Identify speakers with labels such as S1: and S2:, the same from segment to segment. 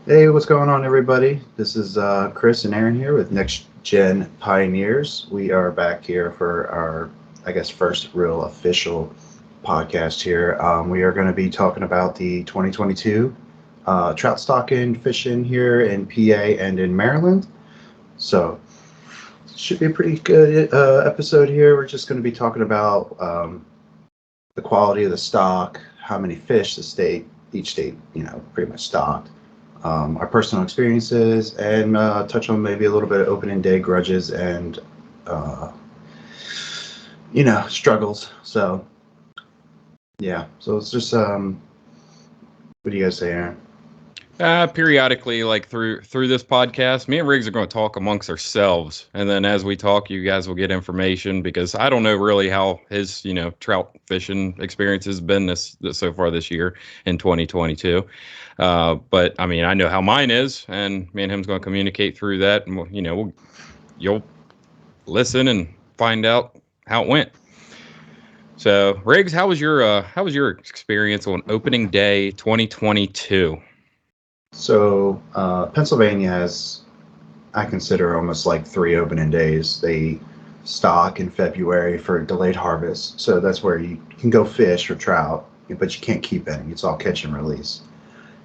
S1: Hey, what's going on, everybody? This is Chris and Aaron here with NeXGen Pioneers. We are back here for our, I guess, first real official podcast here. We are going to be talking about the 2022 trout stocking fishing here in PA and in Maryland. So, should be a pretty good episode here. We're just going to be talking about the quality of the stock, how many fish each state, pretty much stocked, our personal experiences, and touch on maybe a little bit of opening day grudges and uh, struggles. So yeah, so it's just what do you guys say, Aaron?
S2: Periodically, like through this podcast, me and Riggs are going to talk amongst ourselves, and then as we talk, you guys will get information because I don't know really how his trout fishing experience has been this so far this year in 2022. But I mean, I know how mine is, and me and him's going to communicate through that, and you'll listen and find out how it went. So, Riggs, how was your experience on opening day 2022?
S1: So Pennsylvania has, I consider, almost like three opening days. They stock in February for delayed harvest, so that's where you can go fish for trout, but you can't keep any. It's all catch and release.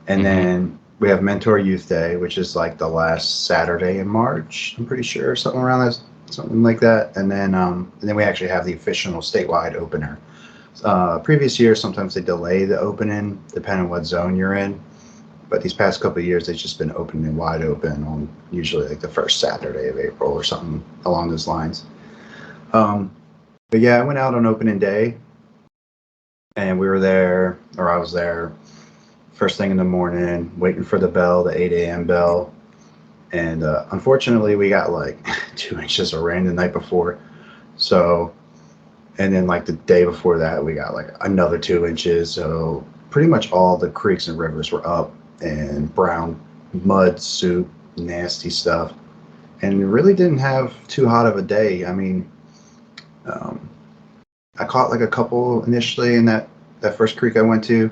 S1: And
S2: Mm-hmm.
S1: then we have Mentor Youth Day, which is like the last Saturday in March. I'm pretty sure something around that, something like that. And then we actually have the official statewide opener. Previous years, sometimes they delay the opening depending on what zone you're in. But these past couple of years, they've just been opening wide open on usually like the first Saturday of April or something along those lines. Um, but yeah, I went out on opening day, and we were there, or I was there first thing in the morning, waiting for the bell, the 8 a.m. bell. And unfortunately, we got like 2 inches of rain the night before. So, and then like the day before that, we got like another 2 inches. So, pretty much all the creeks and rivers were up and brown mud soup, nasty stuff. And really didn't have too hot of a day. I mean, um, I caught like a couple initially in that first creek I went to,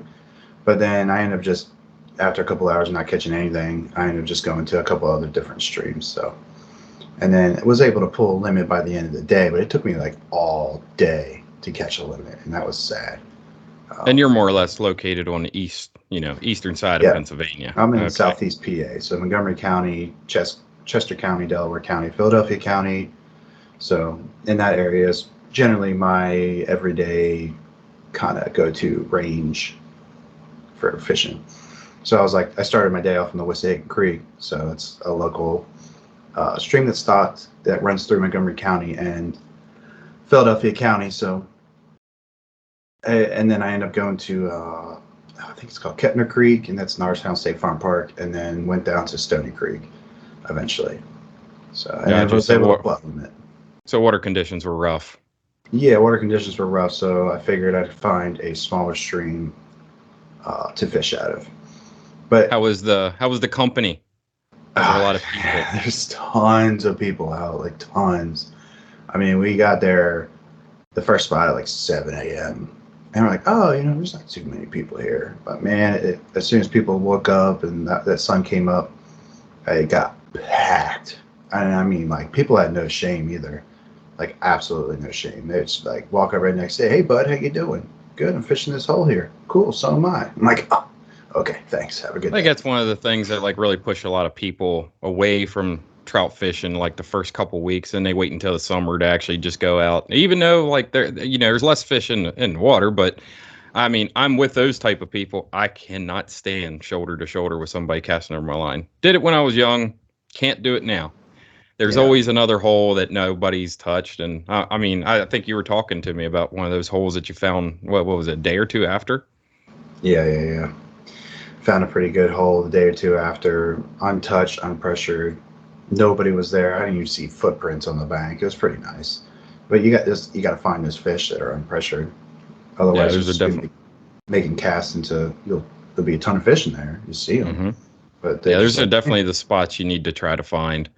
S1: but then I ended up just after a couple hours not catching anything. I ended up just going to a couple other different streams. So, and then was able to pull a limit by the end of the day, but it took me like all day to catch a limit, and that was sad.
S2: And
S1: Um,
S2: you're more or less located on the eastern side of
S1: yeah,
S2: Pennsylvania.
S1: I'm in
S2: Okay.
S1: Southeast PA, so Montgomery County, Chester County, Delaware County, Philadelphia County. So in that area is generally my everyday kind of go-to range for fishing. So I was like, I started my day off in the Wissahickon Creek. So it's a local stream that runs through Montgomery County and Philadelphia County. So, and then I end up going to, I think it's called Kettner Creek, and that's Norristown State Farm Park, and then went down to Stony Creek eventually. So, and I
S2: Gotcha.
S1: was able to bottom it.
S2: So water conditions were rough.
S1: Yeah, water conditions were rough, so I figured I'd find a smaller stream to fish out of. But
S2: How was the company? Was it a lot of people?
S1: there's tons of people out, like tons. I mean, we got there the first spot at like 7 a.m. And we're like, oh, there's not too many people here. But man, as soon as people woke up and that sun came up, it got packed. And I mean, like, people had no shame either. Like, absolutely no shame. They just like walk up right next to, hey, bud, how you doing? Good, I'm fishing this hole here. Cool, so am I. I'm like, oh, okay, thanks. Have a good
S2: I think
S1: day.
S2: that's one of the things that like really push a lot of people away from trout fishing like the first couple weeks, and they wait until the summer to actually just go out. Even though like there's less fish in the water, but I mean, I'm with those type of people. I cannot stand shoulder to shoulder with somebody casting over my line. Did it when I was young, can't do it now. There's
S1: Yeah,
S2: always another hole that nobody's touched, and I mean, I think you were talking to me about one of those holes that you found. What was it, a day or two after?
S1: yeah. Found a pretty good hole the day or two after, untouched, unpressured. Nobody was there. I didn't even see footprints on the bank. It was pretty nice. But you got to find those fish that are unpressured.
S2: Yeah,
S1: Otherwise, you're
S2: those are
S1: just going to
S2: definitely.
S1: be making casts into there'll be a ton of fish in there. You see them,
S2: Hmm.
S1: but they're
S2: Yeah,
S1: just
S2: those are
S1: like,
S2: definitely the spots you need to try to find.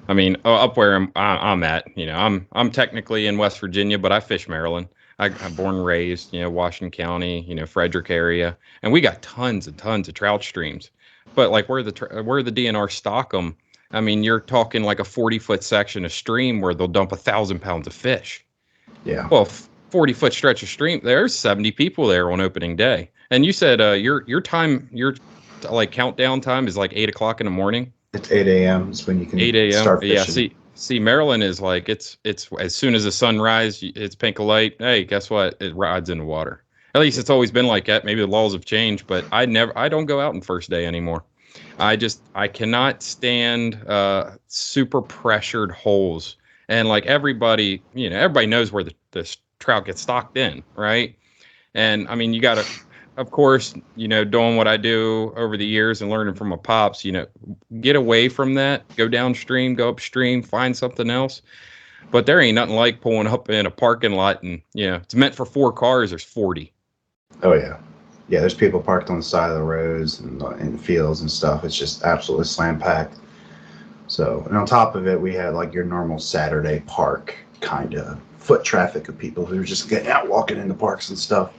S2: I mean, up where I'm at, I'm technically in West Virginia, but I fish Maryland. I'm born and raised, Washington County, Frederick area, and we got tons and tons of trout streams. But like where the DNR stock them, I mean, you're talking like a 40-foot section of stream where they'll dump 1,000 pounds of fish.
S1: Yeah.
S2: Well, 40-foot stretch of stream, there's 70 people there on opening day. And you said your time, your like countdown time is like 8 o'clock in the morning.
S1: It's 8 a.m. is when you can
S2: 8 a.m.
S1: start
S2: Yeah.
S1: fishing.
S2: See, Maryland is like it's as soon as the sunrise, it's pink light. Hey, guess what? It rides in the water. At least it's always been like that. Maybe the laws have changed, but I don't go out in first day anymore. I cannot stand super pressured holes. And like everybody knows where the trout gets stocked in, right? And I mean, you got to, of course, doing what I do over the years and learning from my pops, get away from that, go downstream, go upstream, find something else. But there ain't nothing like pulling up in a parking lot and, it's meant for 4 cars. There's 40.
S1: Oh yeah, yeah. There's people parked on the side of the roads and in fields and stuff. It's just absolutely slam packed. So, and on top of it, we had like your normal Saturday park kind of foot traffic of people who were just getting out, walking in the parks and stuff.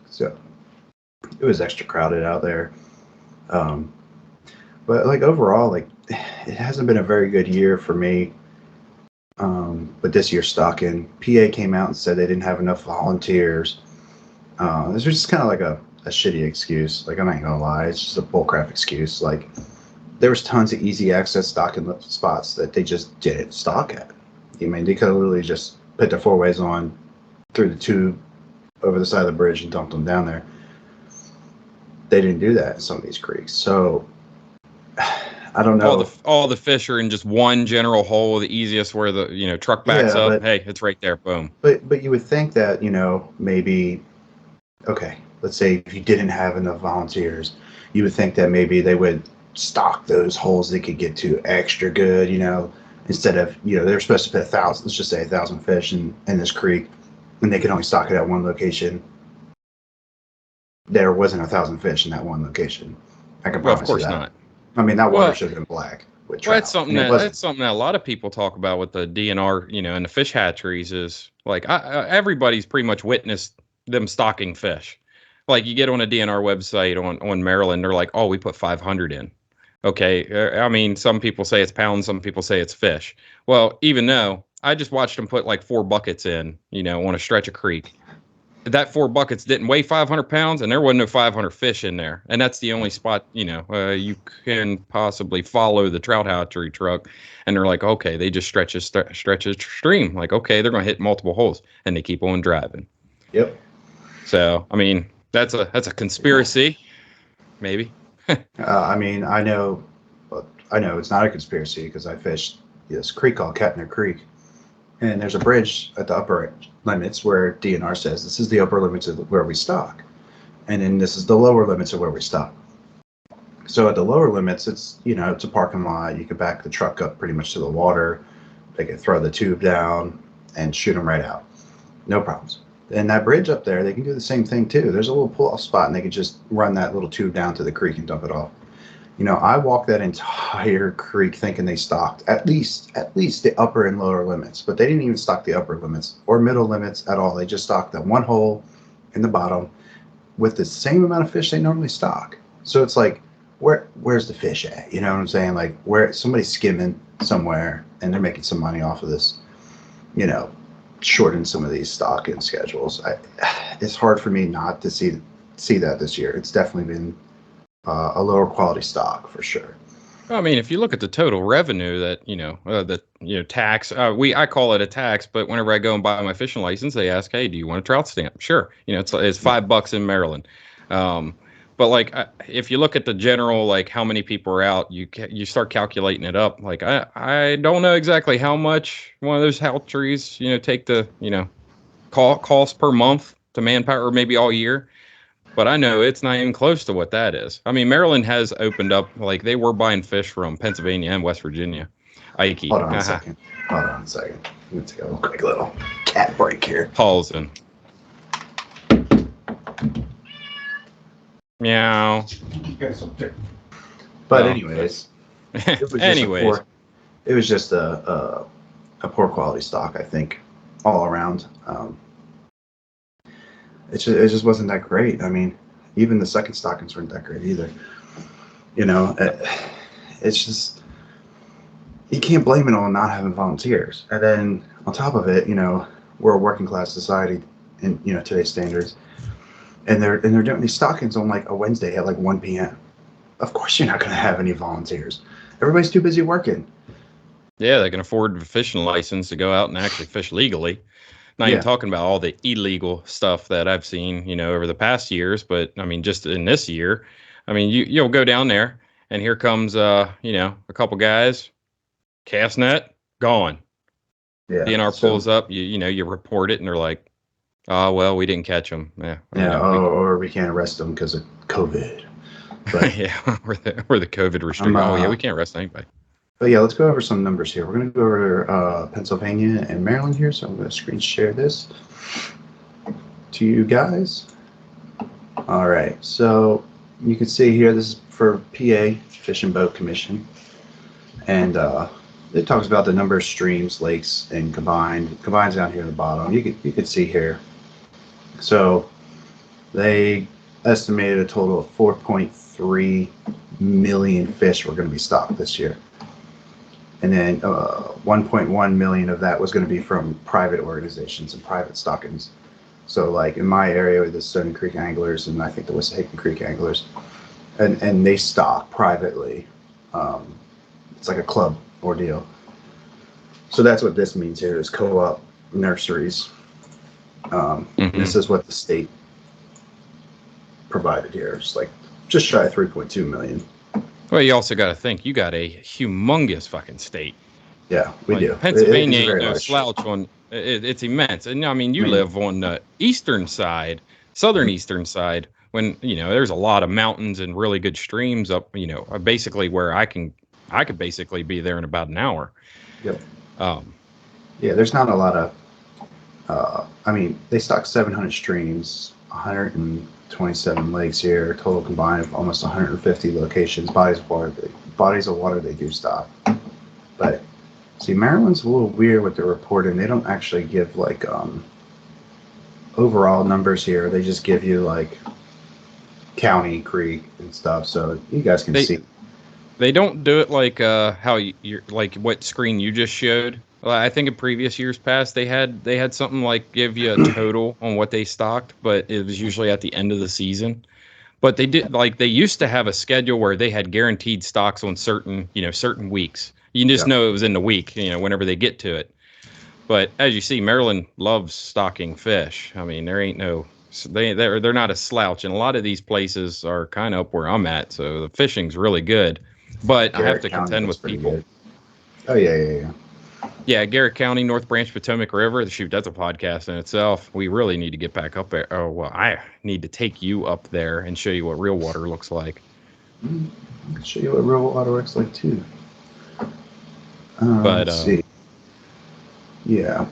S1: So it was extra crowded out there. Um, but like overall, like it hasn't been a very good year for me. But this year's stocking, PA came out and said they didn't have enough volunteers. This was just kind of like a shitty excuse. Like, I'm not gonna lie, it's just a bullcrap excuse. Like, there was tons of easy access stocking spots that they just didn't stock at. I mean, they could have literally just put their four ways on through the tube over the side of the bridge and dumped them down there. They didn't do that in some of these creeks. So I don't know.
S2: All the fish are in just one general hole, the easiest where the truck backs up.
S1: But,
S2: hey, it's right there. Boom.
S1: But you would think that, maybe, okay, let's say if you didn't have enough volunteers, you would think that maybe they would stock those holes they could get to extra good, instead of, they're supposed to put 1,000, let's just say 1,000 fish in this creek, and they could only stock it at one location. There wasn't 1,000 fish in that one location. I can promise you that.
S2: Well, of course not.
S1: I mean, that water should have been black with trout.
S2: Well, that's something that a lot of people talk about with the DNR, and the fish hatcheries is like everybody's pretty much witnessed them stocking fish. Like you get on a DNR website on Maryland, they're like, oh, we put 500 in. Okay, I mean, some people say it's pounds, some people say it's fish. Well, even though I just watched them put like 4 buckets in, on a stretch of creek. That 4 buckets didn't weigh 500 pounds, and there wasn't no 500 fish in there. And that's the only spot, you can possibly follow the trout hatchery truck. And they're like, okay, they just stretch a stream. Like, okay, they're going to hit multiple holes, and they keep on driving.
S1: Yep.
S2: So, I mean, that's a conspiracy, maybe.
S1: I mean, I know it's not a conspiracy because I fished this creek called Kettner Creek. And there's a bridge at the upper limits where DNR says this is the upper limits of where we stock. And then this is the lower limits of where we stock. So at the lower limits, it's, it's a parking lot. You can back the truck up pretty much to the water. They can throw the tube down and shoot them right out. No problems. And that bridge up there, they can do the same thing too. There's a little pull-off spot and they can just run that little tube down to the creek and dump it off. I walked that entire creek thinking they stocked at least the upper and lower limits, but they didn't even stock the upper limits or middle limits at all. They just stocked that one hole in the bottom with the same amount of fish they normally stock. So it's like, where's the fish at? You know what I'm saying? Like, where somebody's skimming somewhere and they're making some money off of this, shorten some of these stocking schedules. It's hard for me not to see that this year. It's definitely been a lower quality stock for sure.
S2: I mean, if you look at the total revenue that tax, I call it a tax, but whenever I go and buy my fishing license, they ask, hey, do you want a trout stamp? Sure. It's $5 in Maryland. But like, if you look at the general, like how many people are out, you start calculating it up. Like, I don't know exactly how much one of those hatcheries, take the, cost per month to manpower, or maybe all year. But I know it's not even close to what that is. I mean, Maryland has opened up, like they were buying fish from Pennsylvania and West Virginia. Ike.
S1: Hold on a second. I'm going to take a quick little cat break here.
S2: Pausing. Meow.
S1: But anyways, it was just a poor quality stock, I think, all around. It just wasn't that great. I mean, even the second stockings weren't that great either. You know, it's just you can't blame it on not having volunteers. And then on top of it, we're a working class society in today's standards, and they're doing these stockings on like a Wednesday at like 1 p.m. Of course, you're not going to have any volunteers. Everybody's too busy working.
S2: Yeah, they can afford a fishing license to go out and actually fish legally. Not even
S1: Yeah,
S2: talking about all the illegal stuff that I've seen, over the past years, but I mean, just in this year, I mean, you'll go down there and here comes, a couple guys, cast net, gone.
S1: yeah.
S2: DNR
S1: So
S2: pulls up, you report it, and they're like, "Oh, well, we didn't catch them." Yeah,
S1: yeah,
S2: we,
S1: or we can't arrest them because of COVID. But
S2: yeah, we're the COVID
S1: I'm
S2: restrict. Oh, yeah, we can't arrest anybody.
S1: but yeah, let's go over some numbers here. We're going to go over Pennsylvania and Maryland here. So I'm going to screen share this to you guys. All right. So you can see here, this is for PA Fish and Boat Commission. And it talks about the number of streams, lakes, and combines down here at the bottom. You could see here. So they estimated a total of 4.3 million fish were going to be stocked this year. And then 1.1 million of that was going to be from private organizations and private stockings. So like in my area, the Stony Creek Anglers and I think the Wissahickon Creek Anglers, and they stock privately. It's like a club ordeal. So that's what this means here is co-op nurseries. This is what the state provided here. It's like just shy of 3.2 million.
S2: Well, you also got to think you got a humongous fucking state.
S1: Yeah, we do.
S2: Pennsylvania
S1: It's
S2: ain't
S1: very
S2: no
S1: large.
S2: slouch on it's immense. And I mean, you live on the eastern side, southern eastern side, when there's a lot of mountains and really good streams up. Basically where I could basically be there in about an hour.
S1: Yep.
S2: Um,
S1: Yeah, there's not a lot of. I mean, they stock 700 streams, 127 lakes here, total combined of almost 150 locations, bodies of water they do stock. But see, Maryland's a little weird with the reporting. They don't actually give like overall numbers here. They just give you like county, creek, and stuff, so you guys can see.
S2: They don't do it like how you're like what screen you just showed. I think in previous years past they had something like give you a total on what they stocked, but it was usually at the end of the season. But they used to have a schedule where they had guaranteed stocks on certain weeks. You just know it was in the week, whenever they get to it. But as you see, Maryland loves stocking fish. I mean, there ain't no they're not a slouch, and a lot of these places are kind of up where I'm at, so the fishing's really good. But I have to contend with people.
S1: Good. Oh yeah.
S2: Yeah, Garrett County, North Branch, Potomac River. Shoot, that's a podcast in itself. We really need to get back up there. Oh well, I need to take you up there and show you what real water looks like.
S1: I can show you what real water looks like too.
S2: But
S1: let's see. Yeah,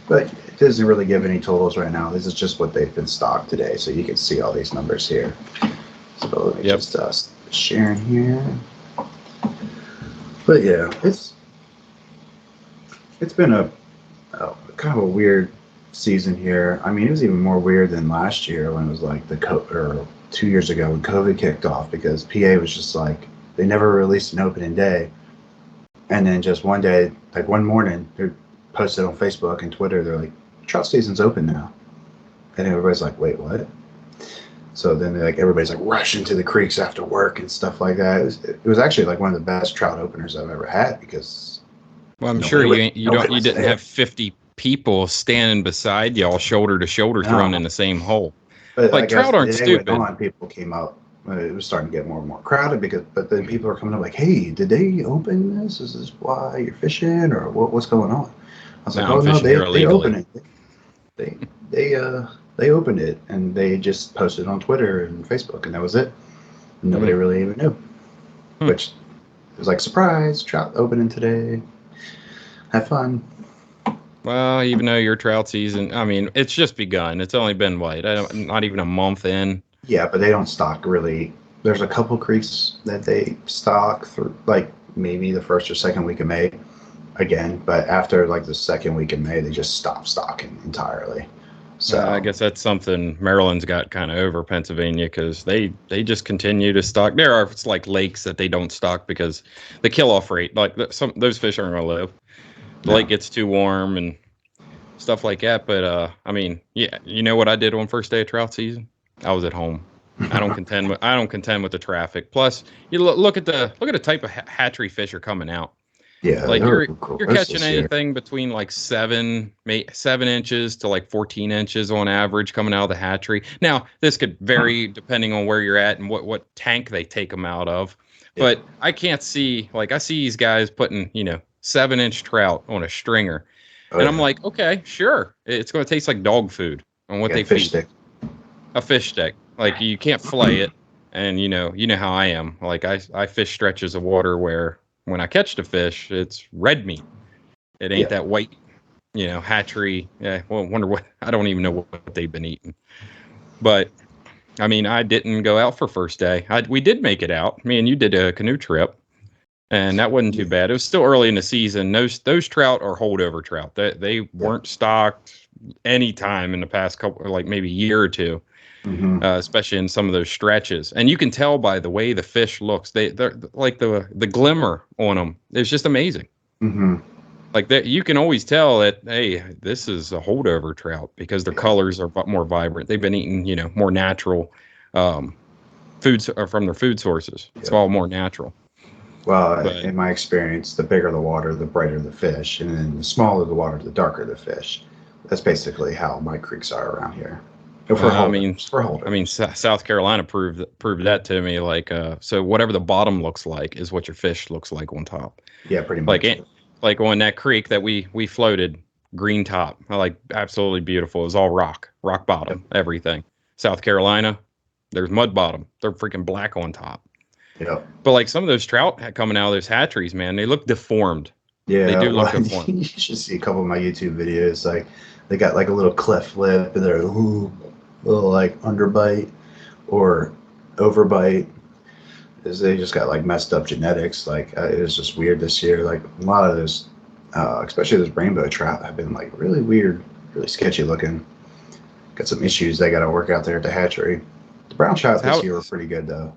S1: but it doesn't really give any totals right now. This is just what they've been stocked today, so you can see all these numbers here. So let me just share here. But yeah, it's been a kind of a weird season here. I mean, it was even more weird than last year when it was like or 2 years ago when COVID kicked off, because PA was just like they never released an opening day, and then just one day, like one morning, they posted on Facebook and Twitter, they're like, trout season's open now, and everybody's like, wait, what? So then everybody's like rushing to the creeks after work and stuff like that. It was actually like one of the best trout openers I've ever had, because
S2: well, I'm sure you didn't have 50 people standing beside y'all shoulder to shoulder thrown in the same hole.
S1: But
S2: like trout aren't stupid.
S1: People came up. It was starting to get more and more crowded, but then people are coming up like, hey, did they open this? Is this why you're fishing, or what's going on? I was like, oh no, they opened it. They opened it, and they just posted on Twitter and Facebook, and that was it. Nobody really even knew. Which it was like, surprise, trout opening today. Have fun.
S2: Well, even though your trout season, I mean, it's just begun. It's only been not even a month in.
S1: Yeah, but they don't stock really. There's a couple creeks that they stock through, like maybe the first or second week of May again, but after like the second week in May, they just stop stocking entirely.
S2: I
S1: So
S2: guess that's something Maryland's got kind of over Pennsylvania because they just continue to stock. There are like lakes that they don't stock because the kill off rate, like some those fish aren't gonna live. The lake
S1: no,
S2: gets too warm and stuff like that. But I mean, yeah, you know what I did on first day of trout season? I was at home. I don't contend with the traffic. Plus, you look at the type of hatchery fish are coming out.
S1: yeah,
S2: Like
S1: they were
S2: you're
S1: gross
S2: catching
S1: this year.
S2: anything between like 7 inches to like 14 inches on average coming out of the hatchery. Now, this could vary depending on where you're at and what tank they take them out of.
S1: Yeah.
S2: But I can't see I see these guys putting 7-inch trout on a stringer,
S1: Oh
S2: and I'm
S1: yeah,
S2: like, okay, sure, it's going to taste like dog food on what
S1: yeah,
S2: they
S1: fish
S2: feed
S1: stick.
S2: a fish stick. Like you can't fillet it, and you know how I am. Like I fish stretches of water where when I catch the fish, it's red meat. It ain't
S1: Yeah,
S2: that white, hatchery. Yeah, well, wonder what I don't even know what they've been eating. But I mean, I didn't go out for first day. We did make it out. Me and you did a canoe trip, and that wasn't too
S1: yeah.
S2: bad. It was still early in the season. Those trout are holdover trout. They
S1: Yep.
S2: weren't stocked any time in the past couple, like maybe year or two,
S1: Hmm.
S2: especially in some of those stretches. And you can tell by the way the fish looks. They're like the glimmer on them. It's just amazing.
S1: Hmm.
S2: Like that, you can always tell that hey, this is a holdover trout because their
S1: Yeah.
S2: colors are more vibrant. They've been eating more natural um, foods from their food sources. It's
S1: Yep.
S2: all more natural.
S1: Well,
S2: But
S1: in my experience, the bigger the water, the brighter the fish, and then the smaller the water, the darker the fish. That's basically how my creeks are around here. For
S2: I mean,
S1: holders, for holders.
S2: South Carolina proved that to me. Like, so whatever the bottom looks like is what your fish looks like on top.
S1: Yeah, pretty
S2: Like,
S1: much.
S2: like on that creek that we floated, green top, like absolutely beautiful. It was all rock
S1: Yep.
S2: bottom, everything. South Carolina, there's mud bottom. They're freaking black on top.
S1: Yep.
S2: But like some of those trout coming out of those hatcheries, man, they look deformed. They
S1: Yeah.
S2: do look
S1: Well,
S2: deformed.
S1: you should see a couple of my YouTube videos. Like they got like a little cleft lip, and they're little like underbite or overbite. Is they just got like messed up genetics. Like it was just weird this year. Like a lot of those, especially those rainbow trout, have been like really weird, really sketchy looking. Got some issues they got to work out there at the hatchery. The brown trout
S2: So
S1: this
S2: how
S1: year were pretty good though.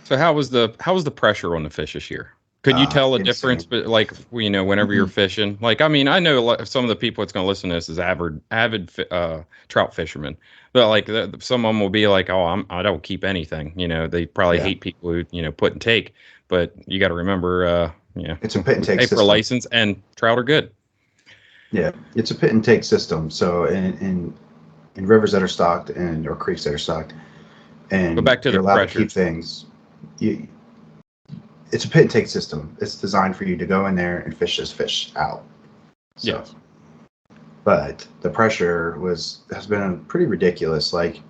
S2: so how was the pressure on the fish this year? Could you tell a difference,
S1: Insane.
S2: but like whenever you're fishing, like I mean, I know some of the people that's going to listen to this is avid trout fishermen, but like some of them will be like, oh, I don't keep anything. They probably
S1: Yeah,
S2: hate people who put and take, but you got to remember,
S1: it's a pit and
S2: we
S1: take
S2: pay for a
S1: system.
S2: license, and trout are good.
S1: Yeah, it's a pit and take system. So in rivers that are stocked and or creeks that are stocked,
S2: But
S1: and
S2: back to the
S1: you're allowed to keep
S2: pressures.
S1: things. You, it's a pit and take system. It's designed for you to go in there and fish this fish out. So,
S2: Yes.
S1: but the pressure has been pretty ridiculous. Like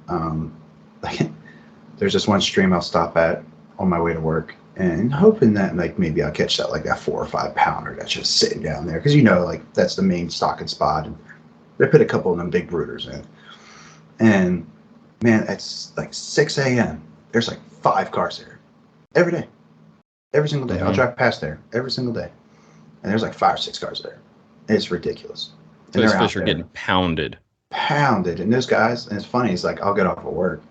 S1: there's this one stream I'll stop at on my way to work, and hoping that like maybe I'll catch that 4 or 5 pounder that's just sitting down there because like that's the main stocking spot, and they put a couple of them big brooders in, and man, it's like 6 a.m. There's like 5 cars there every day, every single day. I'll
S2: Hmm.
S1: drive past there every single day, and there's like 5 or 6 cars there. It's ridiculous, and
S2: Those
S1: they're
S2: fish
S1: out
S2: are
S1: there
S2: getting pounded.
S1: pounded, and those guys. And it's funny. It's like I'll get off of work,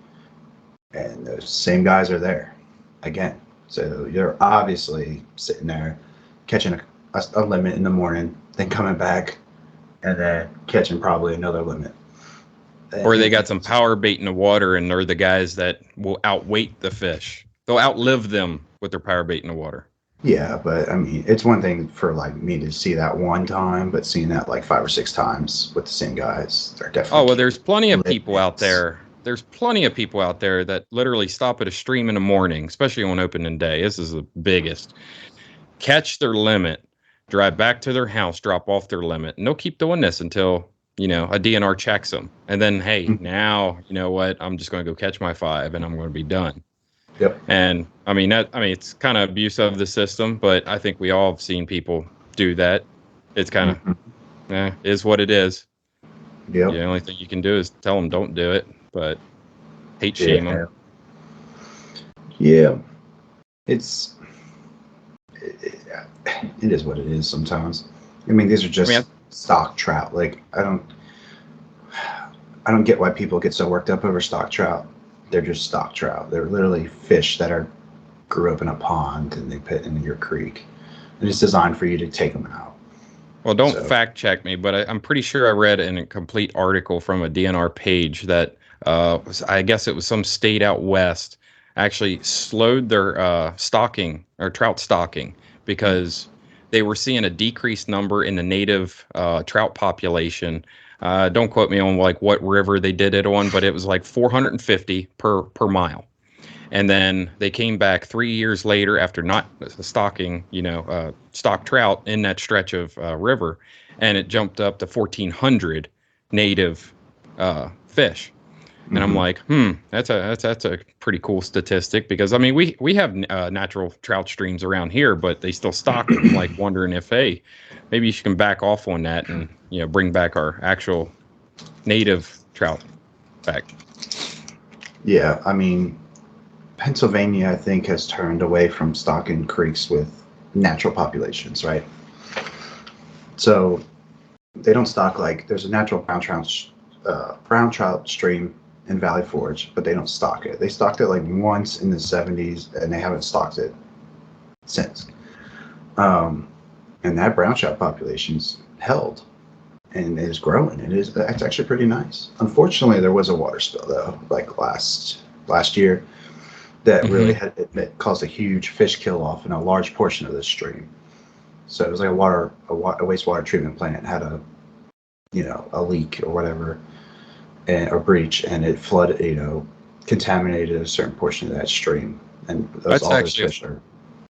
S1: and those same guys are there again. So you're obviously sitting there catching a limit in the morning, then coming back, and then catching probably another limit.
S2: Or they
S1: And
S2: got some power bait in the water, and they're the guys that will outweight the fish. They'll outlive them with their power bait in the water.
S1: yeah, but I mean, it's one thing for like me to see that one time, but seeing that like 5 or 6 times with the same guys, they're
S2: Oh, well,
S1: definitely
S2: there's plenty of people out
S1: limits.
S2: there. There's plenty of people out there that literally stop at a stream in the morning, especially on opening day. This is the biggest. Catch their limit, drive back to their house, drop off their limit, and they'll keep doing this until a DNR checks them. And then, hey, now you know what? I'm just going to go catch my 5, and I'm going to be done.
S1: Yep.
S2: And I mean it's kind of abuse of the system, but I think we all have seen people do that. It's kind of
S1: Mhm.
S2: is what it is.
S1: Yep.
S2: The only thing you can do is tell them don't do it, but hate shame them.
S1: Yeah. Yeah. It's it, it is what it is sometimes. I mean, these are
S2: I mean,
S1: just stock trout. Like I don't. I don't get why people get so worked up over stock trout. They're just stock trout. They're literally fish that are grew up in a pond and they put in your creek. And it's designed for you to take them out.
S2: Well, don't
S1: So,
S2: fact check me, but I'm pretty sure I read in a complete article from a DNR page that I guess it was some state out west actually slowed their stocking or trout stocking because they were seeing a decreased number in the native trout population. Don't quote me on like what river they did it on, but it was like 450 per mile. And then they came back 3 years later after not stocking, stock trout in that stretch of river, and it jumped up to 1,400 native fish. And I'm
S1: mhm.
S2: like, that's a pretty cool statistic because I mean we have natural trout streams around here, but they still stock them. I'm like wondering if hey, maybe you can back off on that and bring back our actual native trout back.
S1: Yeah, I mean, Pennsylvania, I think, has turned away from stocking creeks with natural populations, right? So they don't stock like there's a natural brown trout stream in Valley Forge, but they don't stock it. They stocked it like once in the 70s, and they haven't stocked it since. Um, and that brown trout population's held and is growing. It's actually pretty nice. Unfortunately, there was a water spill though, like last year, that really
S2: Hmm.
S1: had it caused a huge fish kill off in a large portion of the stream. So it was like a wastewater treatment plant had a leak or whatever, and or breach, and it flooded, contaminated a certain portion of that stream, and
S2: That's
S1: all those
S2: actually a
S1: fish are.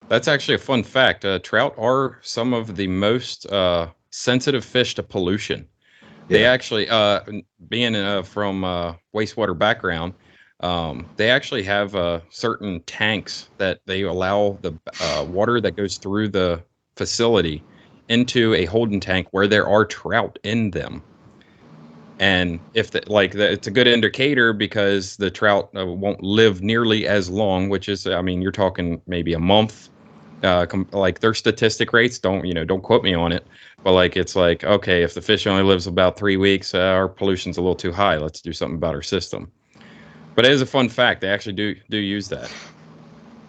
S2: That's actually a fun fact. Trout are some of the most sensitive fish to pollution. They
S1: Yeah.
S2: actually, being from wastewater background, they actually have certain tanks that they allow the water that goes through the facility into a holding tank where there are trout in them. And if it's a good indicator because the trout won't live nearly as long, which is, I mean, you're talking maybe a month. Like their statistic rates, don't quote me on it, but like it's like okay, if the fish only lives about 3 weeks, our pollution's a little too high. Let's do something about our system. But it is a fun fact. They actually do use that.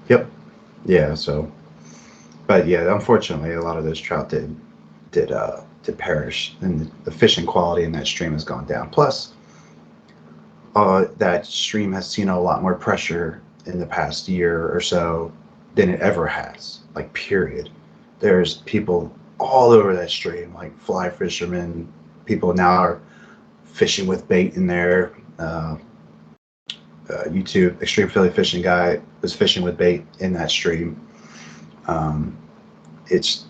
S1: Yep. Yeah. So, but yeah, unfortunately, a lot of those trout did perish, and the fishing quality in that stream has gone down. Plus, that stream has seen a lot more pressure in the past year or so than it ever has. Like, period. There's people all over that stream, like fly fishermen. People now are fishing with bait in there. YouTube extreme Philly fishing guy was fishing with bait in that stream. Um, it's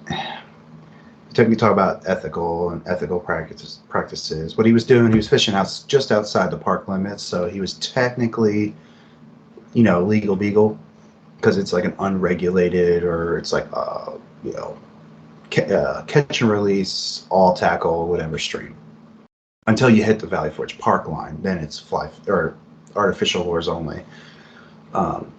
S1: took me to talk about ethical practices. What he was doing, he was fishing out just outside the park limits, so he was technically, legal beagle because it's like an unregulated, or it's like you know catch and release, all tackle, whatever stream. Until you hit the Valley Forge Park line, then it's fly or artificial lures only. Um,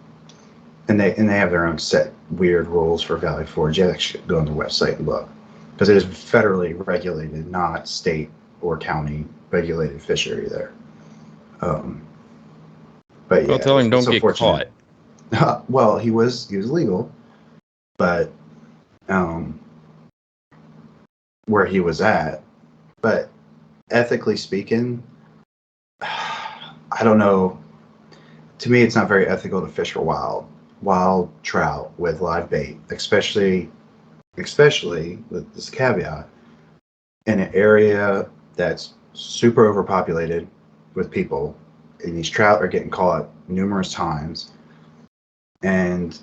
S1: and they have their own set weird rules for Valley Forge. You have to actually go on the website and look because it is federally regulated, not state or county regulated fishery there. Um, but
S2: Well,
S1: yeah,
S2: tell him
S1: it's
S2: don't get
S1: unfortunate.
S2: caught.
S1: Well, he was legal, but um, where he was at. But ethically speaking, I don't know. To me, it's not very ethical to fish for wild trout with live bait, especially with this caveat in an area that's super overpopulated with people, and these trout are getting caught numerous times. And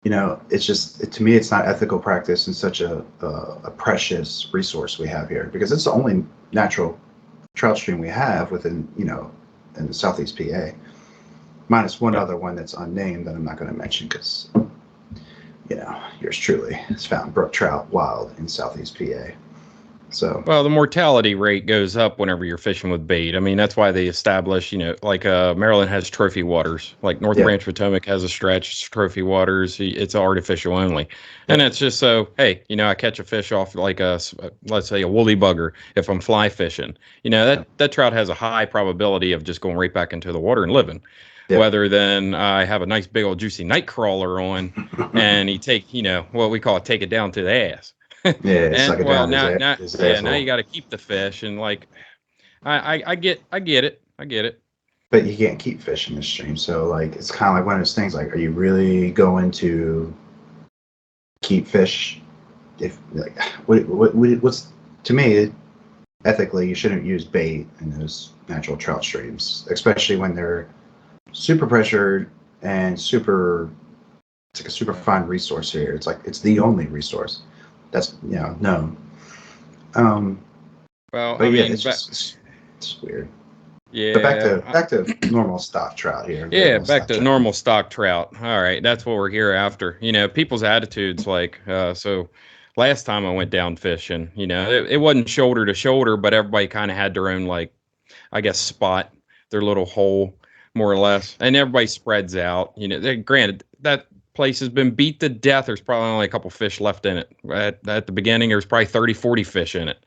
S1: it's just to me, it's not ethical practice in such a precious resource we have here because it's the only natural trout stream we have within in the southeast PA, minus one
S2: Well,
S1: other one that's unnamed that I'm not going to mention because yours truly has found brook trout wild in southeast PA. So
S2: Well, the mortality rate goes up whenever you're fishing with bait. I mean, that's why they establish, like Maryland has trophy waters, like North
S1: yeah,
S2: Branch Potomac has a stretch, it's trophy waters. It's artificial only, and
S1: yep,
S2: it's just so, hey, I catch a fish off like let's say a woolly bugger if I'm fly fishing.
S1: yep,
S2: That trout has a high probability of just going right back into the water and living,
S1: yep.
S2: whether than I have a nice big old juicy night crawler on, and he take, what we call it, take it down to the ass.
S1: Yeah,
S2: And
S1: suck it
S2: well,
S1: down his
S2: now,
S1: his
S2: yeah, now
S1: asshole.
S2: you got to keep the fish, and like, I get it, I get it.
S1: But you can't keep fish in the stream, so like it's kind of like one of those things. Like, are you really going to keep fish? If like, what's to me ethically, you shouldn't use bait in those natural trout streams, especially when they're super pressured and super. It's like a super fine resource here. It's like it's the only resource that's known. Um,
S2: Well,
S1: but
S2: I
S1: yeah,
S2: mean,
S1: it's weird. But
S2: yeah,
S1: back to normal stock trout here.
S2: yeah,
S1: Normal
S2: back
S1: stock
S2: to
S1: trout.
S2: normal stock trout. All right, that's what we're here after. People's attitudes, like, so. Last time I went down fishing, it wasn't shoulder to shoulder, but everybody kind of had their own, like, I guess, spot, their little hole, more or less, and everybody spreads out. Granted, that place has been beat to death. There's probably only a couple fish left in it. At the beginning, there was probably 30, 40 fish in it.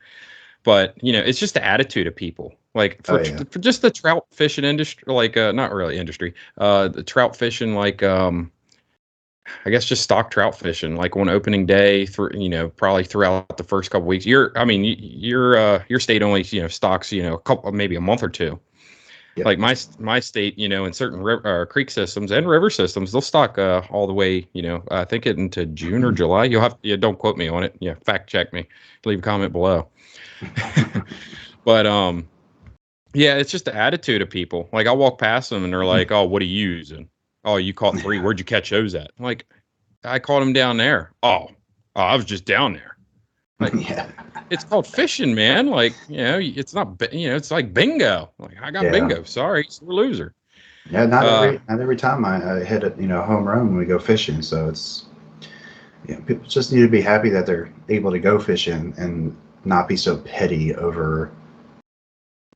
S2: But it's just the attitude of people. Like
S1: Oh
S2: for
S1: yeah,
S2: for just the trout fishing industry, like not really industry, the trout fishing, like I guess just stock trout fishing, like on opening day, through probably throughout the first couple weeks. Your state only stocks a couple, maybe a month or two.
S1: yep.
S2: Like my state, in certain creek systems and river systems, they'll stock all the way, I think it into June or July. You'll have, yeah, don't quote me on it. Yeah, fact check me. Leave a comment below. But yeah, it's just the attitude of people. Like I walk past them and they're like, "Oh, what are you using? Oh, you caught three. Where'd you catch those at?" I'm like, I caught them down there. I was just down there. Like,
S1: Yeah,
S2: it's called fishing, man. Like, it's not, it's like bingo. Like, I got
S1: yeah,
S2: bingo. Sorry, you're a loser.
S1: yeah.
S2: Uh,
S1: Not every time I hit a home run when we go fishing. So it's people just need to be happy that they're able to go fishing and not be so petty over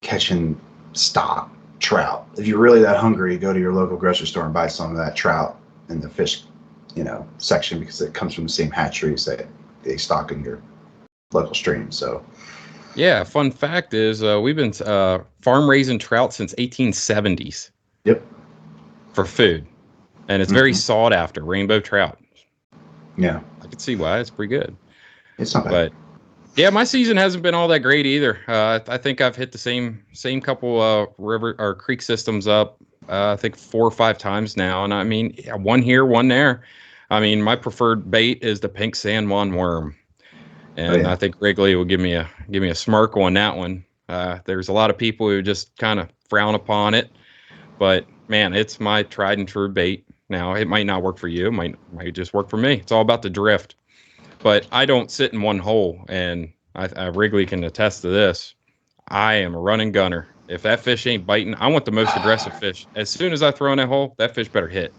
S1: catching stock trout. If you're really that hungry, go to your local grocery store and buy some of that trout in the fish, section because it comes from the same hatcheries that they stock in your local stream. So,
S2: yeah. Fun fact is, we've been farm raising trout since 1870s
S1: yep.
S2: for food, and it's very
S1: Hmm.
S2: sought after. Rainbow trout.
S1: Yeah,
S2: I could see why. It's pretty good.
S1: it's not bad.
S2: But yeah, my season hasn't been all that great either. I think I've hit the same couple river or creek systems up. I think 4 or 5 times now, and I mean, yeah, one here, one there. I mean, my preferred bait is the pink San Juan worm,
S1: Oh
S2: and I
S1: yeah,
S2: think Wrigley will give me a smirk on that one. There's a lot of people who just kind of frown upon it, but man, it's my tried and true bait. Now, it might not work for you, it might just work for me. It's all about the drift. But I don't sit in one hole, and Wrigley can attest to this. I am a running gunner. If that fish ain't biting, I want the most aggressive fish. As soon as I throw in that hole, that fish better hit.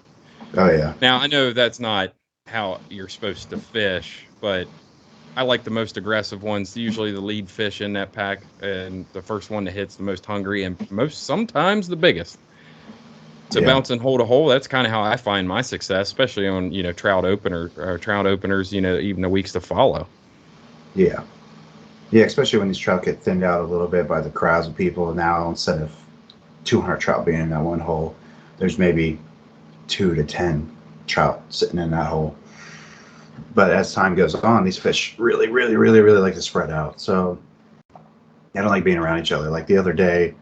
S1: oh yeah,
S2: Now, I know that's not how you're supposed to fish, but I like the most aggressive ones, usually the lead fish in that pack, and the first one that hits the most hungry and sometimes the biggest. So
S1: yeah,
S2: bouncing hole to hole, that's kind of how I find my success, especially on, trout openers, even the weeks to follow.
S1: yeah, yeah. Especially when these trout get thinned out a little bit by the crowds of people. Now instead of 200 trout being in that one hole, there's maybe 2 to 10 trout sitting in that hole. But as time goes on, these fish really, really, really, really like to spread out. So I don't like being around each other. Like the other day,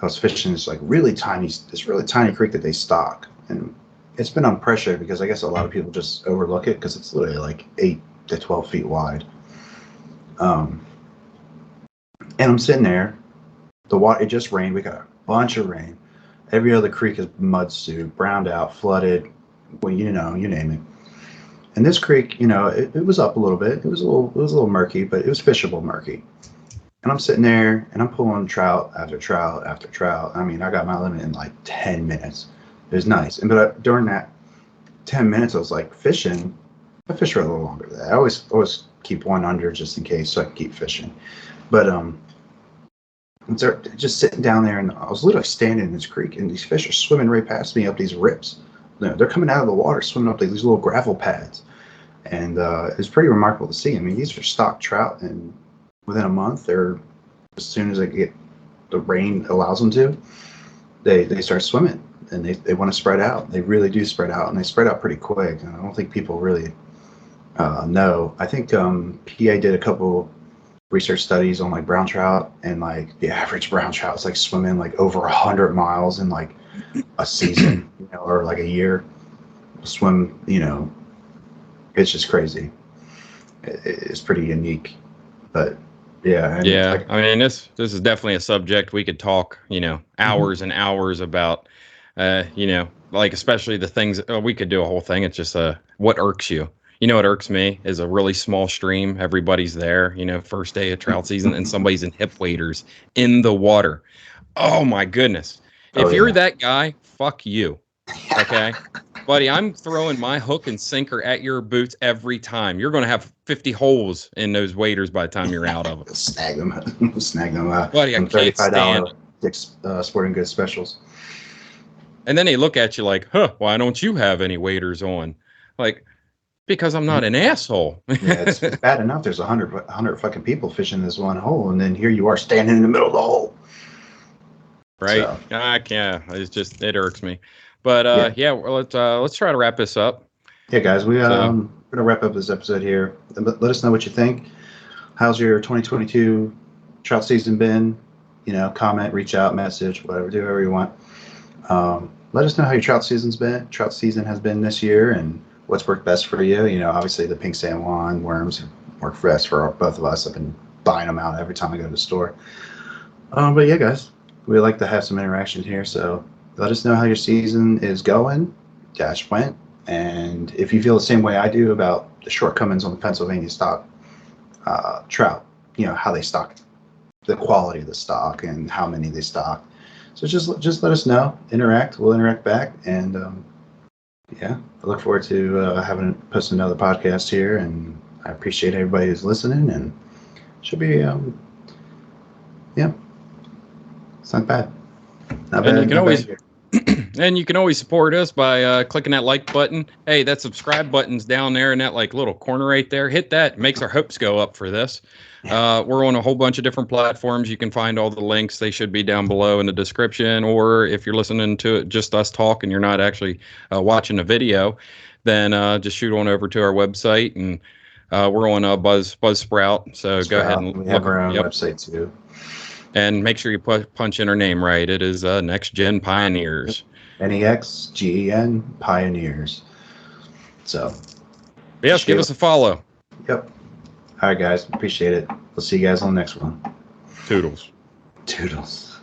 S1: I was fishing this really tiny creek that they stock, and it's been on pressure because I guess a lot of people just overlook it because it's literally like 8 to 12 feet wide. Um, and I'm sitting there. The water, it just rained. We got a bunch of rain. Every other creek is mud soup, browned out, flooded. Well, you name it. And this creek, it was up a little bit. It was a little murky, but it was fishable murky. And I'm sitting there and I'm pulling trout after trout after trout. I mean, I got my limit in like 10 minutes. It was nice. During that 10 minutes, I was like fishing. I fish for a little longer than that. I always keep one under just in case, so I can keep fishing. But they're just sitting down there, and I was literally standing in this creek, and these fish are swimming right past me up these rips. They're coming out of the water, swimming up these little gravel pads, and it's pretty remarkable to see. I mean, these are stock trout, and within a month, they're as soon as they get the rain allows them to, they start swimming, and they want to spread out. They really do spread out, and they spread out pretty quick. And I don't think people really know. I think PA did a couple research studies on like brown trout, and like the average brown trout is like swimming like over 100 miles in like a season, or like a year. Swim, it's just crazy. It's pretty unique, but yeah. And
S2: Yeah,
S1: like,
S2: I mean, this is definitely a subject we could talk, hours and hours about. Like especially the things we could do a whole thing. It's just what irks you. What irks me is a really small stream. Everybody's there, first day of trout season, and somebody's in hip waders in the water. Oh my goodness! If you're
S1: yeah.
S2: that guy, fuck you. Okay. Buddy, I'm throwing my hook and sinker at your boots every time. You're going to have 50 holes in those waders by the time you're out of them.
S1: Snag them, snag them.
S2: Buddy, I can't stand it.
S1: Dick's Sporting Goods specials.
S2: And then they look at you like, why don't you have any waders on? Like, because I'm not an asshole.
S1: Yeah, it's bad enough. There's 100 fucking people fishing this one hole, and then here you are standing in the middle of the hole.
S2: Right? So. I can't. It irks me. But well, let's try to wrap this up.
S1: Yeah, guys, we're gonna wrap up this episode here. Let us know what you think. How's your 2022 trout season been? Comment, reach out, message, whatever, do whatever you want. Let us know how your trout season has been this year, and what's worked best for you. Obviously the pink San Juan worms work best for both of us. I've been buying them out every time I go to the store. But yeah, guys, we like to have some interaction here, so let us know how your season is going, went, and if you feel the same way I do about the shortcomings on the Pennsylvania stock trout, how they stock, the quality of the stock, and how many they stock. So just let us know, interact. We'll interact back, and I look forward to posting another podcast here, and I appreciate everybody who's listening, and should be it's not bad.
S2: And you can always support us by clicking that like button. Hey, that subscribe button's down there in that like little corner right there. Hit that. It makes our hopes go up for this. We're on a whole bunch of different platforms. You can find all the links. They should be down below in the description. Or if you're listening to it, just us talk, and you're not actually watching the video, then just shoot on over to our website. And we're on Buzzsprout. So go ahead and
S1: we have our own website too.
S2: And make sure you punch in our name right. It is NeXGen Pioneers.
S1: NeXGen Pioneers. So,
S2: yes, give us a follow.
S1: Yep. All right, guys. Appreciate it. We'll see you guys on the next one.
S2: Toodles.
S1: Toodles.